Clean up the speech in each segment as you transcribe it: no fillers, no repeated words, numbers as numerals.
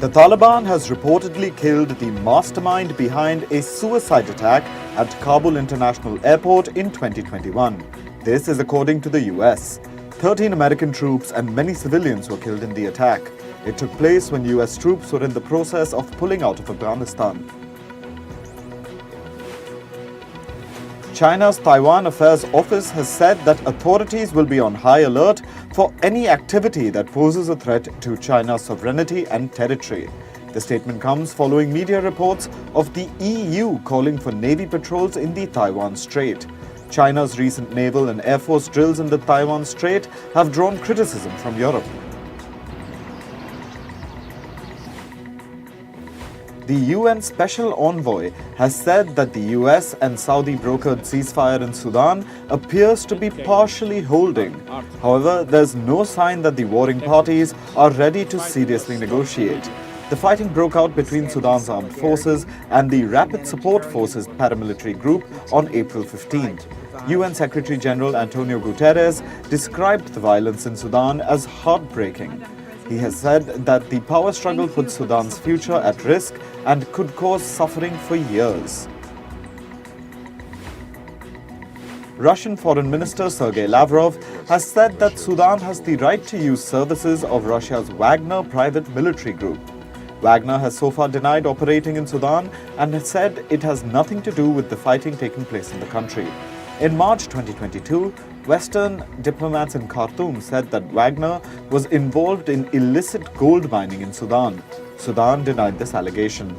The Taliban has reportedly killed the mastermind behind a suicide attack at Kabul International Airport in 2021. This is according to the US. 13 American troops and many civilians were killed in the attack. It took place when US troops were in the process of pulling out of Afghanistan. China's Taiwan Affairs Office has said that authorities will be on high alert for any activity that poses a threat to China's sovereignty and territory. The statement comes following media reports of the EU calling for Navy patrols in the Taiwan Strait. China's recent naval and air force drills in the Taiwan Strait have drawn criticism from Europe. The UN Special Envoy has said that the US and Saudi-brokered ceasefire in Sudan appears to be partially holding. However, there's no sign that the warring parties are ready to seriously negotiate. The fighting broke out between Sudan's armed forces and the Rapid Support Forces paramilitary group on April 15th. UN Secretary-General Antonio Guterres described the violence in Sudan as heartbreaking. He has said that the power struggle puts Sudan's future at risk and could cause suffering for years. Russian Foreign Minister Sergei Lavrov has said that Sudan has the right to use services of Russia's Wagner private military group. Wagner has so far denied operating in Sudan and has said it has nothing to do with the fighting taking place in the country. In March 2022, Western diplomats in Khartoum said that Wagner was involved in illicit gold mining in Sudan. Sudan denied this allegation.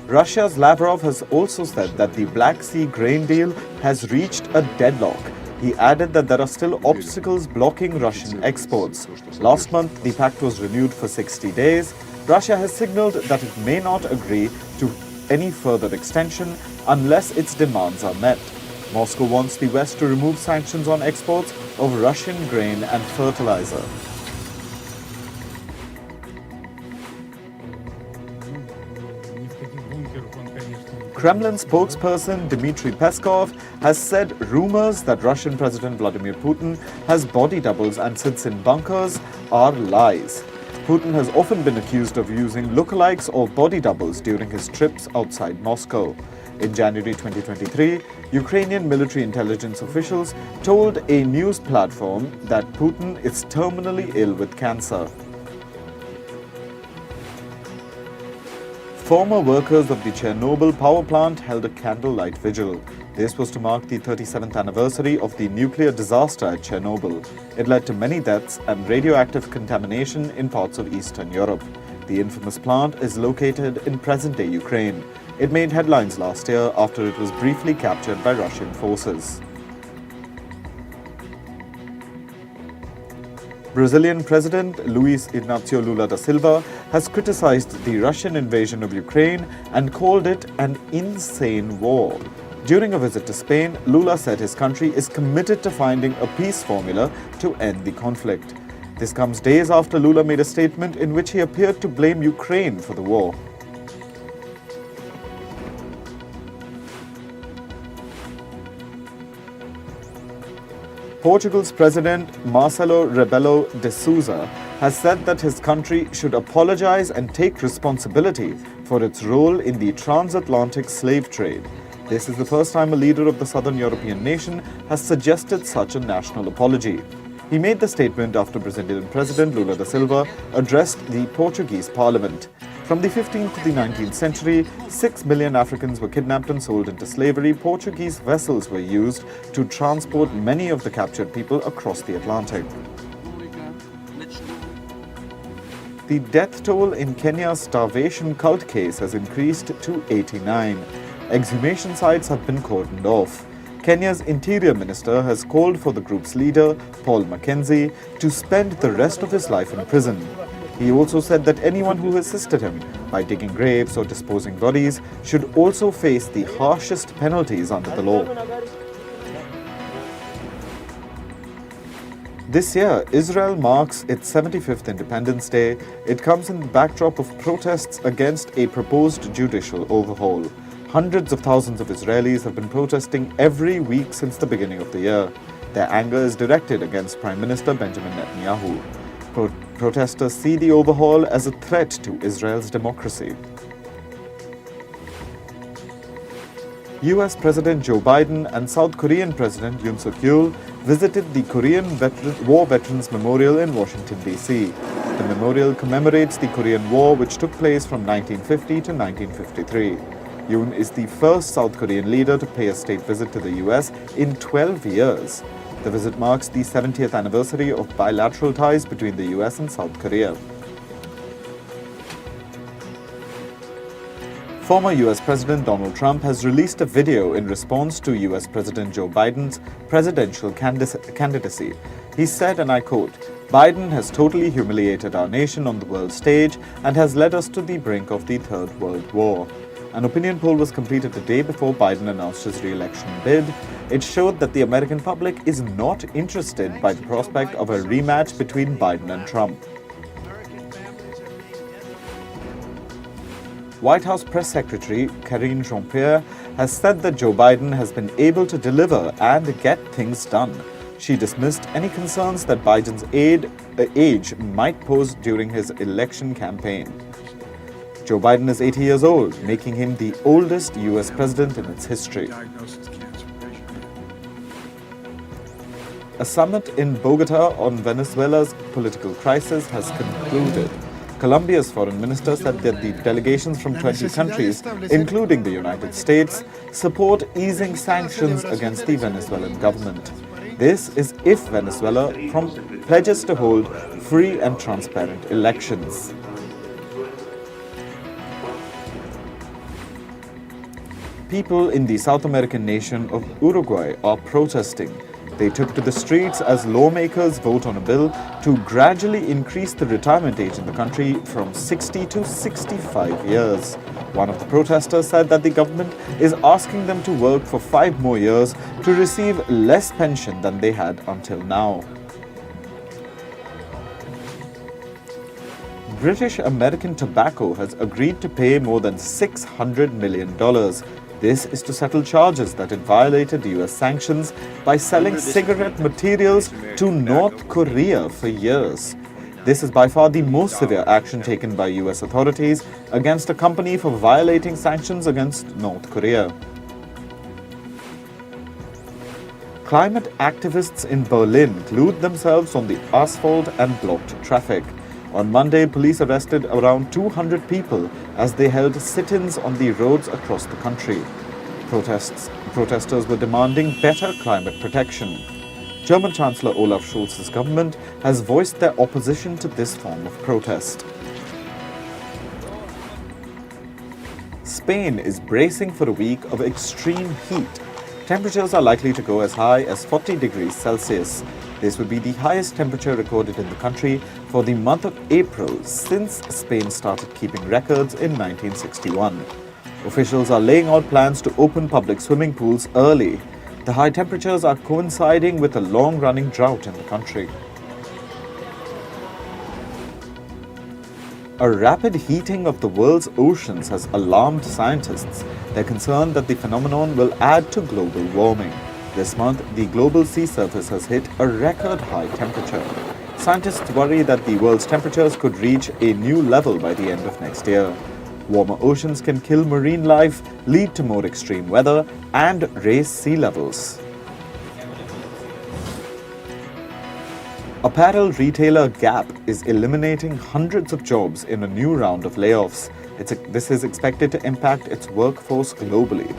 Russia's Lavrov has also said that the Black Sea grain deal has reached a deadlock. He added that there are still obstacles blocking Russian exports. Last month, the pact was renewed for 60 days. Russia has signaled that it may not agree to any further extension unless its demands are met. Moscow wants the West to remove sanctions on exports of Russian grain and fertilizer. Kremlin spokesperson Dmitry Peskov has said rumors that Russian President Vladimir Putin has body doubles and sits in bunkers are lies. Putin has often been accused of using lookalikes or body doubles during his trips outside Moscow. In January 2023, Ukrainian military intelligence officials told a news platform that Putin is terminally ill with cancer. Former workers of the Chernobyl power plant held a candlelight vigil. This was to mark the 37th anniversary of the nuclear disaster at Chernobyl. It led to many deaths and radioactive contamination in parts of Eastern Europe. The infamous plant is located in present-day Ukraine. It made headlines last year after it was briefly captured by Russian forces. Brazilian President Luiz Inácio Lula da Silva has criticized the Russian invasion of Ukraine and called it an insane war. During a visit to Spain, Lula said his country is committed to finding a peace formula to end the conflict. This comes days after Lula made a statement in which he appeared to blame Ukraine for the war. Portugal's President Marcelo Rebelo de Sousa has said that his country should apologize and take responsibility for its role in the transatlantic slave trade. This is the first time a leader of the southern European nation has suggested such a national apology. He made the statement after Brazilian President Lula da Silva addressed the Portuguese parliament. From the 15th to the 19th century, 6 million Africans were kidnapped and sold into slavery. Portuguese vessels were used to transport many of the captured people across the Atlantic. The death toll in Kenya's starvation cult case has increased to 89. Exhumation sites have been cordoned off. Kenya's Interior Minister has called for the group's leader, Paul Mackenzie, to spend the rest of his life in prison. He also said that anyone who assisted him by digging graves or disposing bodies should also face the harshest penalties under the law. This year, Israel marks its 75th Independence Day. It comes in the backdrop of protests against a proposed judicial overhaul. Hundreds of thousands of Israelis have been protesting every week since the beginning of the year. Their anger is directed against Prime Minister Benjamin Netanyahu. Protesters see the overhaul as a threat to Israel's democracy. US President Joe Biden and South Korean President Yoon Suk-yeol visited the Korean War Veterans Memorial in Washington, D.C. The memorial commemorates the Korean War, which took place from 1950 to 1953. Yoon is the first South Korean leader to pay a state visit to the US in 12 years. The visit marks the 70th anniversary of bilateral ties between the US and South Korea. Former US President Donald Trump has released a video in response to US President Joe Biden's presidential candidacy. He said, and I quote, "Biden has totally humiliated our nation on the world stage and has led us to the brink of the Third World War." An opinion poll was completed the day before Biden announced his re-election bid. It showed that the American public is not interested by the prospect of a rematch between Biden and Trump. White House Press Secretary Karine Jean-Pierre has said that Joe Biden has been able to deliver and get things done. She dismissed any concerns that Biden's age might pose during his election campaign. Joe Biden is 80 years old, making him the oldest US president in its history. A summit in Bogota on Venezuela's political crisis has concluded. Colombia's foreign minister said that the delegations from 20 countries, including the United States, support easing sanctions against the Venezuelan government. This is if Venezuela pledges to hold free and transparent elections. People in the South American nation of Uruguay are protesting. They took to the streets as lawmakers vote on a bill to gradually increase the retirement age in the country from 60 to 65 years. One of the protesters said that the government is asking them to work for 5 more years to receive less pension than they had until now. British American Tobacco has agreed to pay more than $600 million. This is to settle charges that it violated US sanctions by selling cigarette materials to North Korea for years. This is by far the most severe action taken by US authorities against a company for violating sanctions against North Korea. Climate activists in Berlin glued themselves on the asphalt and blocked traffic. On Monday, police arrested around 200 people as they held sit-ins on the roads across the country. Protesters were demanding better climate protection. German Chancellor Olaf Scholz's government has voiced their opposition to this form of protest. Spain is bracing for a week of extreme heat. Temperatures are likely to go as high as 40 degrees Celsius. This would be the highest temperature recorded in the country for the month of April since Spain started keeping records in 1961. Officials are laying out plans to open public swimming pools early. The high temperatures are coinciding with a long-running drought in the country. A rapid heating of the world's oceans has alarmed scientists. They're concerned that the phenomenon will add to global warming. This month, the global sea surface has hit a record high temperature. Scientists worry that the world's temperatures could reach a new level by the end of next year. Warmer oceans can kill marine life, lead to more extreme weather, and raise sea levels. Apparel retailer Gap is eliminating hundreds of jobs in a new round of layoffs. This is expected to impact its workforce globally.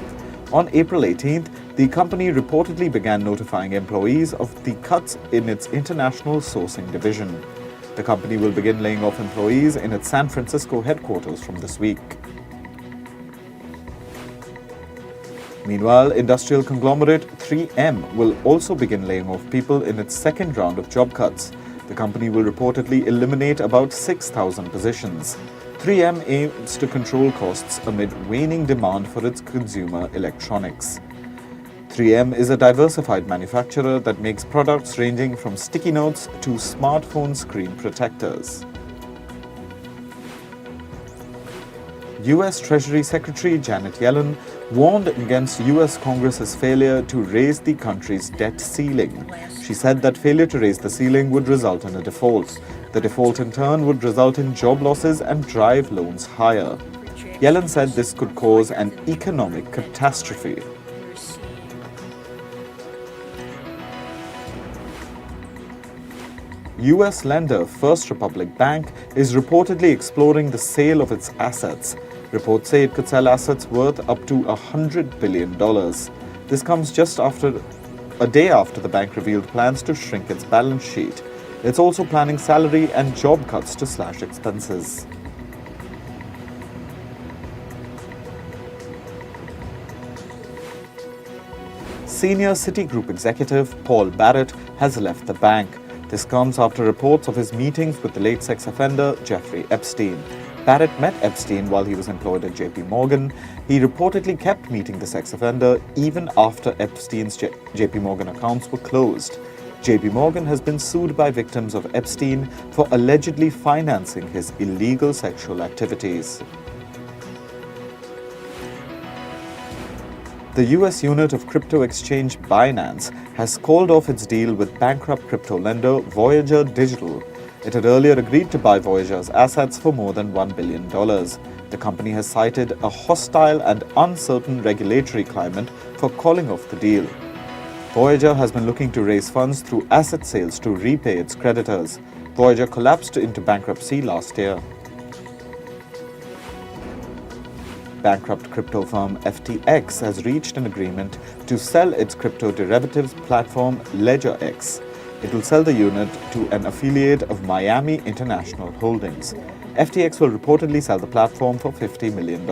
On April 18th, the company reportedly began notifying employees of the cuts in its international sourcing division. The company will begin laying off employees in its San Francisco headquarters from this week. Meanwhile, industrial conglomerate 3M will also begin laying off people in its second round of job cuts. The company will reportedly eliminate about 6,000 positions. 3M aims to control costs amid waning demand for its consumer electronics. 3M is a diversified manufacturer that makes products ranging from sticky notes to smartphone screen protectors. US Treasury Secretary Janet Yellen warned against US Congress's failure to raise the country's debt ceiling. She said that failure to raise the ceiling would result in a default. The default in turn would result in job losses and drive loans higher. Yellen said this could cause an economic catastrophe. US lender First Republic Bank is reportedly exploring the sale of its assets. Reports say it could sell assets worth up to $100 billion. This comes just a day after the bank revealed plans to shrink its balance sheet. It's also planning salary and job cuts to slash expenses. Senior Citigroup executive Paul Barrett has left the bank. This comes after reports of his meetings with the late sex offender Jeffrey Epstein. Barrett met Epstein while he was employed at JP Morgan. He reportedly kept meeting the sex offender even after Epstein's JP Morgan accounts were closed. JP Morgan has been sued by victims of Epstein for allegedly financing his illegal sexual activities. The US unit of crypto exchange Binance has called off its deal with bankrupt crypto lender Voyager Digital. It had earlier agreed to buy Voyager's assets for more than $1 billion. The company has cited a hostile and uncertain regulatory climate for calling off the deal. Voyager has been looking to raise funds through asset sales to repay its creditors. Voyager collapsed into bankruptcy last year. Bankrupt crypto firm FTX has reached an agreement to sell its crypto derivatives platform LedgerX. It will sell the unit to an affiliate of Miami International Holdings. FTX will reportedly sell the platform for $50 million.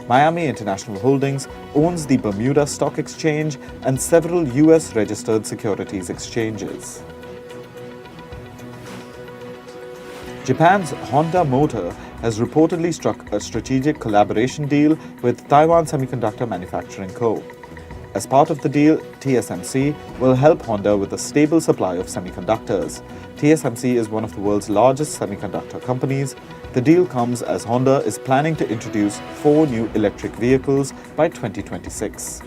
Miami International Holdings owns the Bermuda Stock Exchange and several US registered securities exchanges. Japan's Honda Motor has reportedly struck a strategic collaboration deal with Taiwan Semiconductor Manufacturing Co. As part of the deal, TSMC will help Honda with a stable supply of semiconductors. TSMC is one of the world's largest semiconductor companies. The deal comes as Honda is planning to introduce 4 new electric vehicles by 2026.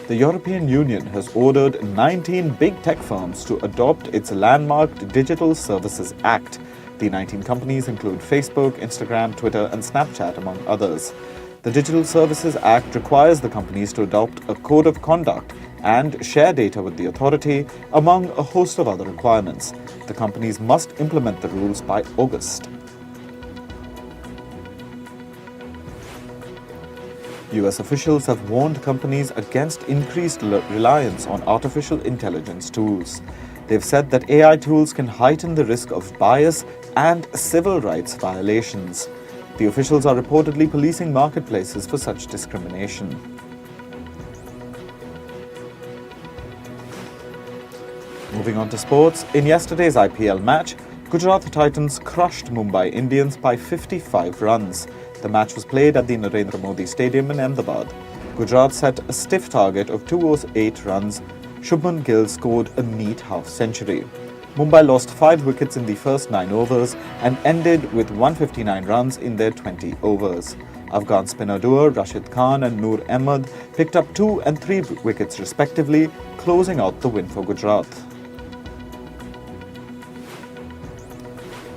The European Union has ordered 19 big tech firms to adopt its landmark Digital Services Act. The 19 companies include Facebook, Instagram, Twitter, and Snapchat, among others. The Digital Services Act requires the companies to adopt a code of conduct and share data with the authority, among a host of other requirements. The companies must implement the rules by August. US officials have warned companies against increased reliance on artificial intelligence tools. They've said that AI tools can heighten the risk of bias and civil rights violations. The officials are reportedly policing marketplaces for such discrimination. Moving on to sports, in yesterday's IPL match, Gujarat Titans crushed Mumbai Indians by 55 runs. The match was played at the Narendra Modi Stadium in Ahmedabad. Gujarat set a stiff target of 208 runs. Shubman Gill scored a neat half-century. Mumbai lost 5 wickets in the first 9 overs and ended with 159 runs in their 20 overs. Afghan spinner duo Rashid Khan and Noor Ahmed picked up 2 and 3 wickets respectively, closing out the win for Gujarat.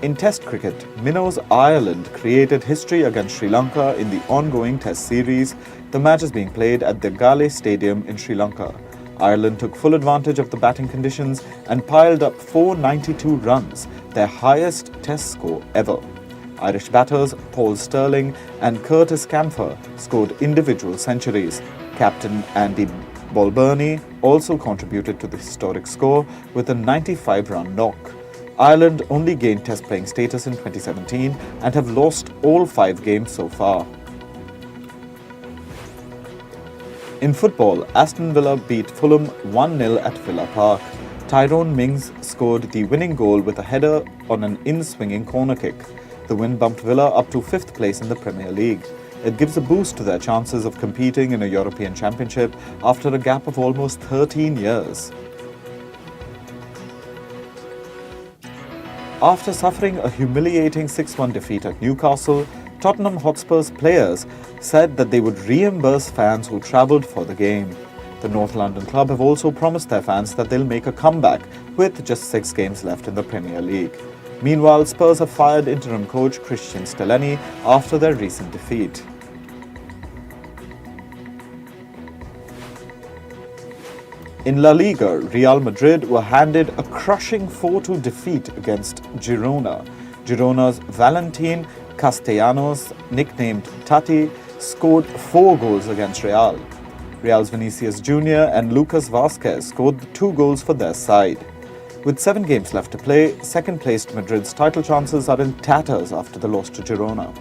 In Test cricket, Minnows Ireland created history against Sri Lanka in the ongoing Test series. The match is being played at the Gale Stadium in Sri Lanka. Ireland took full advantage of the batting conditions and piled up 492 runs, their highest Test score ever. Irish batters Paul Stirling and Curtis Camphor scored individual centuries. Captain Andy Balbirnie also contributed to the historic score with a 95-run knock. Ireland only gained Test playing status in 2017 and have lost all 5 games so far. In football, Aston Villa beat Fulham 1-0 at Villa Park. Tyrone Mings scored the winning goal with a header on an in-swinging corner kick. The win bumped Villa up to 5th place in the Premier League. It gives a boost to their chances of competing in a European Championship after a gap of almost 13 years. After suffering a humiliating 6-1 defeat at Newcastle, Tottenham Hotspur's players said that they would reimburse fans who travelled for the game. The North London club have also promised their fans that they'll make a comeback with just 6 games left in the Premier League. Meanwhile, Spurs have fired interim coach Christian Stellini after their recent defeat. In La Liga, Real Madrid were handed a crushing 4-2 defeat against Girona. Girona's Valentin Castellanos, nicknamed Tati, scored 4 goals against Real. Real's Vinicius Jr. and Lucas Vazquez scored the 2 goals for their side. With 7 games left to play, second-placed Madrid's title chances are in tatters after the loss to Girona.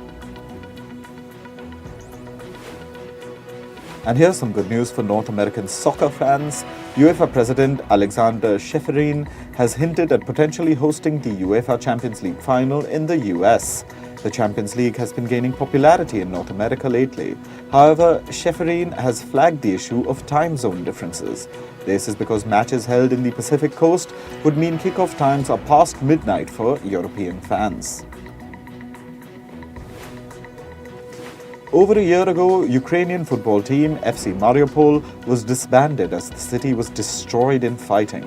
And here's some good news for North American soccer fans. UEFA President Alexander Cheferin has hinted at potentially hosting the UEFA Champions League final in the US. The Champions League has been gaining popularity in North America lately. However, Cheferin has flagged the issue of time zone differences. This is because matches held in the Pacific Coast would mean kickoff times are past midnight for European fans. Over a year ago, Ukrainian football team FC Mariupol was disbanded as the city was destroyed in fighting.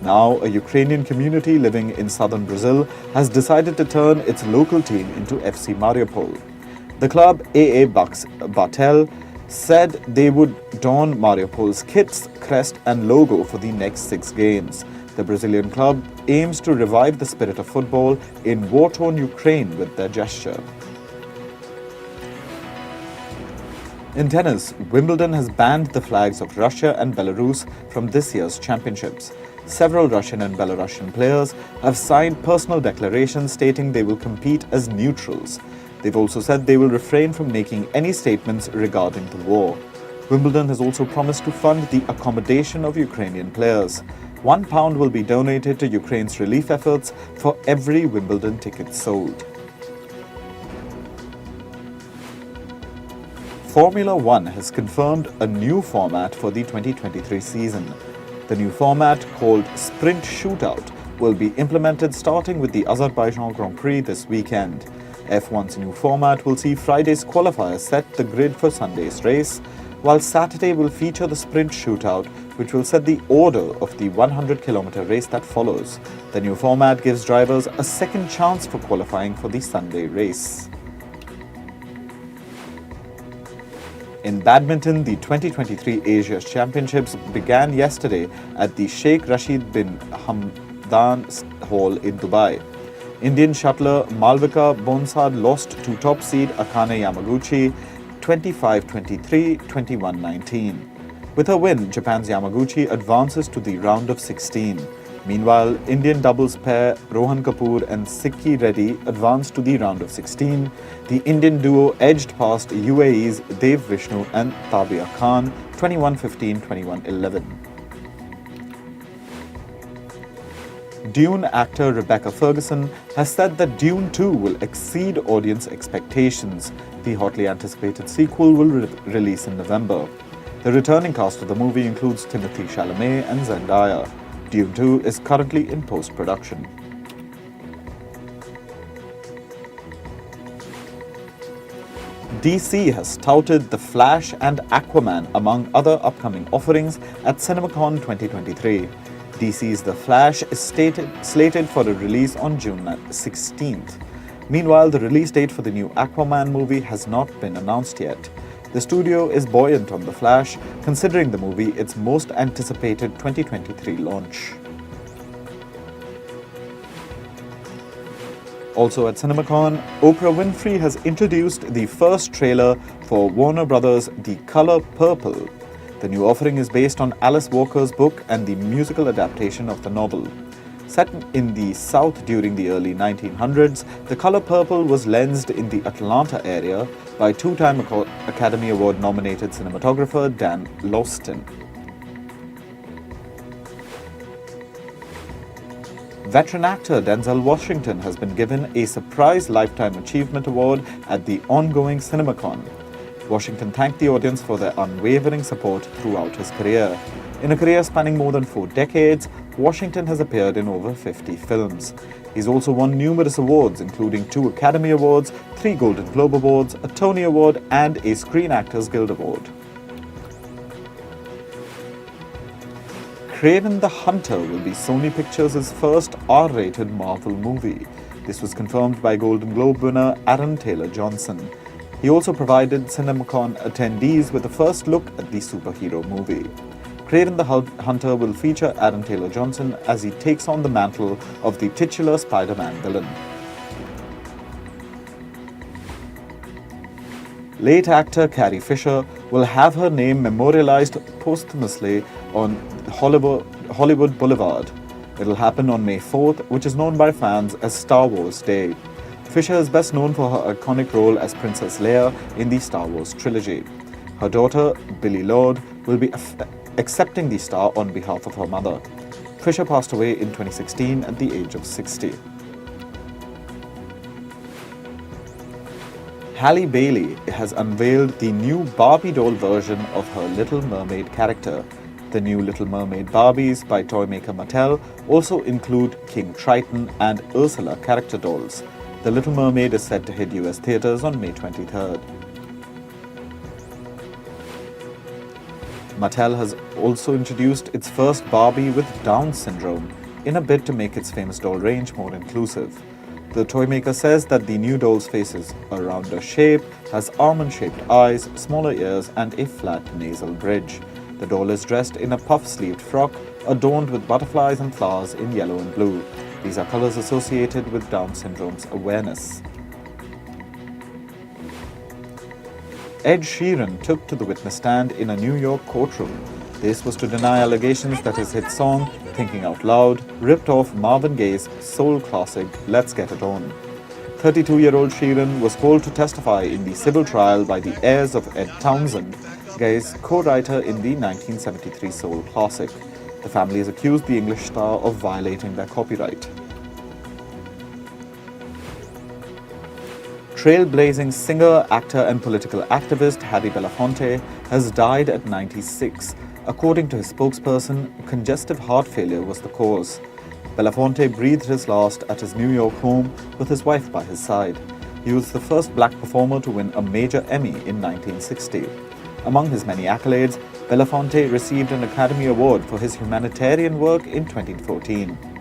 Now, a Ukrainian community living in southern Brazil has decided to turn its local team into FC Mariupol. The club AA Batel said they would don Mariupol's kits, crest and logo for the next 6 games. The Brazilian club aims to revive the spirit of football in war-torn Ukraine with their gesture. In tennis, Wimbledon has banned the flags of Russia and Belarus from this year's championships. Several Russian and Belarusian players have signed personal declarations stating they will compete as neutrals. They've also said they will refrain from making any statements regarding the war. Wimbledon has also promised to fund the accommodation of Ukrainian players. £1 will be donated to Ukraine's relief efforts for every Wimbledon ticket sold. Formula One has confirmed a new format for the 2023 season. The new format, called Sprint Shootout, will be implemented starting with the Azerbaijan Grand Prix this weekend. F1's new format will see Friday's qualifiers set the grid for Sunday's race, while Saturday will feature the Sprint Shootout, which will set the order of the 100-kilometer race that follows. The new format gives drivers a second chance for qualifying for the Sunday race. In badminton, the 2023 Asia Championships began yesterday at the Sheikh Rashid bin Hamdan Hall in Dubai. Indian shuttler Malvika Bonsad lost to top seed Akane Yamaguchi 25-23, 21-19. With her win, Japan's Yamaguchi advances to the round of 16. Meanwhile, Indian doubles pair Rohan Kapoor and Sikki Reddy advanced to the round of 16. The Indian duo edged past UAE's Dev Vishnu and Tabia Khan 21-15, 21-11. Dune actor Rebecca Ferguson has said that Dune 2 will exceed audience expectations. The hotly anticipated sequel will release in November. The returning cast of the movie includes Timothée Chalamet and Zendaya. Dune 2 is currently in post-production. DC has touted The Flash and Aquaman among other upcoming offerings at CinemaCon 2023. DC's The Flash is slated for a release on June 16th. Meanwhile, the release date for the new Aquaman movie has not been announced yet. The studio is buoyant on The Flash, considering the movie its most anticipated 2023 launch. Also at CinemaCon, Oprah Winfrey has introduced the first trailer for Warner Bros.' The Color Purple. The new offering is based on Alice Walker's book and the musical adaptation of the novel. Set in the South during the early 1900s, The Color Purple was lensed in the Atlanta area by two-time Academy Award-nominated cinematographer Dan Laustin. Veteran actor Denzel Washington has been given a surprise Lifetime Achievement Award at the ongoing CinemaCon. Washington thanked the audience for their unwavering support throughout his career. In a career spanning more than 4 decades, Washington has appeared in over 50 films. He's also won numerous awards, including 2 Academy Awards, 3 Golden Globe Awards, a Tony Award, and a Screen Actors Guild Award. Kraven the Hunter will be Sony Pictures' first R-rated Marvel movie. This was confirmed by Golden Globe winner Aaron Taylor Johnson. He also provided CinemaCon attendees with a first look at the superhero movie. Kraven the Hunter will feature Aaron Taylor Johnson as he takes on the mantle of the titular Spider-Man villain. Late actor Carrie Fisher will have her name memorialized posthumously on Hollywood Boulevard. It will happen on May 4th, which is known by fans as Star Wars Day. Fisher is best known for her iconic role as Princess Leia in the Star Wars trilogy. Her daughter, Billie Lourd, will be accepting the star on behalf of her mother. Fisher passed away in 2016 at the age of 60. Halle Bailey has unveiled the new Barbie doll version of her Little Mermaid character. The new Little Mermaid Barbies by toymaker Mattel also include King Triton and Ursula character dolls. The Little Mermaid is set to hit US theaters on May 23rd. Mattel has also introduced its first Barbie with Down syndrome in a bid to make its famous doll range more inclusive. The toymaker says that the new doll's face is a rounder shape, has almond-shaped eyes, smaller ears, and a flat nasal bridge. The doll is dressed in a puff-sleeved frock adorned with butterflies and flowers in yellow and blue. These are colors associated with Down syndrome's awareness. Ed Sheeran took to the witness stand in a New York courtroom. This was to deny allegations that his hit song, Thinking Out Loud, ripped off Marvin Gaye's soul classic, Let's Get It On. 32-year-old Sheeran was called to testify in the civil trial by the heirs of Ed Townsend, Gaye's co-writer in the 1973 soul classic. The family has accused the English star of violating their copyright. Trailblazing singer, actor and political activist Harry Belafonte has died at 96. According to his spokesperson, congestive heart failure was the cause. Belafonte breathed his last at his New York home with his wife by his side. He was the first black performer to win a major Emmy in 1960. Among his many accolades, Belafonte received an Academy Award for his humanitarian work in 2014.